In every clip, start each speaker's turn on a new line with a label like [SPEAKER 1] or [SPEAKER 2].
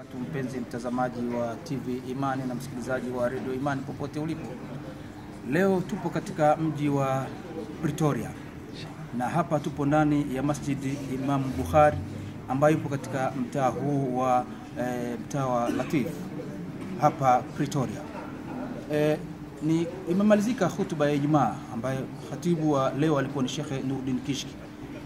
[SPEAKER 1] Mpenzi mtazamaji wa TV Imani na msikilizaji wa Radio Imani popote ulipo. Leo tupo katika mji wa Pretoria. Na hapa tupo ndani ya Masjid Imam Bukhari ambayo ipo katika mtaa huu wa mtaa wa Latif hapa Pretoria. Ni imemalizika hutuba ya Ijumaa ambayo khatibu wa leo alikuwa ni Sheikh Nuruddin Kishki.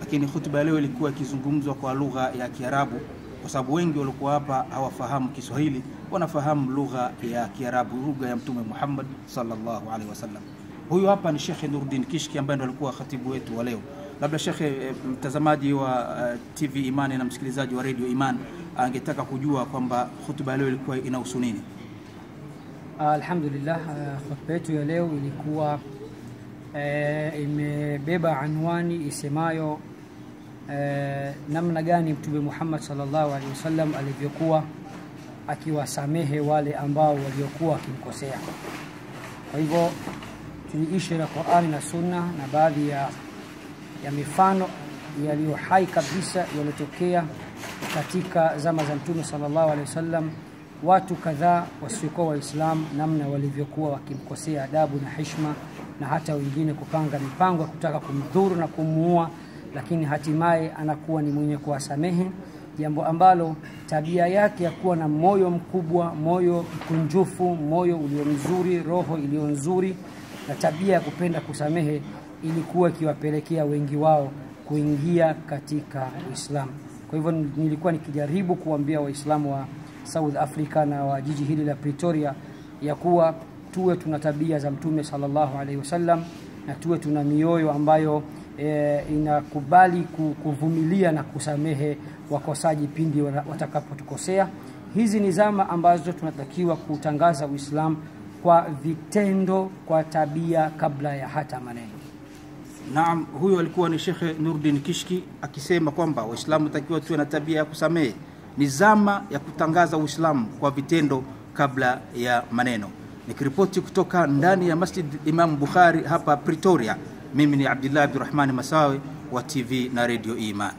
[SPEAKER 1] Lakini hutuba ya leo ilikuwa ikizungumzwa kwa lugha ya Kiarabu kwa sababu wengi walikuwa hapa hawafahamu Kiswahili, wanafahamu lugha ya Kiarabu, lugha ya Mtume Muhammad sallallahu alaihi wasallam. Huyu hapa ni Sheikh Nuruddin Kishki ambaye ndo alikuwa khatibu wetu wa leo. Labda Sheikh, mtazamaji wa TV Imani na msikilizaji wa Radio Imani angetaka kujua kwamba hutuba leo ilikuwa inahusu nini?
[SPEAKER 2] Alhamdulillah, hutuba yetu ya leo ilikuwa imebeba anwani isemayo namna gani Mtume Muhammad sallallahu alaihi wasallam alivyokuwa akiwasamehe wale ambao waliokuwa wakimkosea. Kwa hivyo tuliishi na Qur'ani na Sunna na baadhi ya mifano yaliyo hai kabisa yaliyotokea katika zama za Mtume sallallahu alaihi wasallam, watu kadhaa wasiokuwa Waislamu namna walivyokuwa wakimkosea adabu na heshima, na hata wengine kupanga mipango kutaka kumdhuru na kumuua, lakini hatimaye anakuwa ni mwenye kuwasamehe, jambo ambalo tabia yake ya kuwa na moyo mkubwa, moyo mkunjufu, moyo ulio mzuri, roho iliyo nzuri na tabia ya kupenda kusamehe ilikuwa ikiwapelekea wengi wao kuingia katika Uislamu. Kwa hivyo nilikuwa nikijaribu kuambia Waislamu wa South Africa na wa jiji hili la Pretoria ya kuwa tuwe tuna tabia za Mtume sallallahu alaihi wasallam na tuwe tuna mioyo ambayo inakubali kuvumilia na kusamehe wakosaji pindi watakapotukosea. Hizi ni zama ambazo tunatakiwa kutangaza Uislamu kwa vitendo, kwa tabia kabla ya hata maneno.
[SPEAKER 1] Naam, huyo alikuwa ni Sheikh Nuruddin Kishki akisema kwamba Waislamu takiwa tuwe na tabia ya kusamehe. Ni zama ya kutangaza Uislamu kwa vitendo kabla ya maneno. Nikiripoti kutoka ndani ya Masjid Imam Bukhari hapa Pretoria, mimi ni Abdullah Abdurrahman Masawe wa TV na Radio Iman.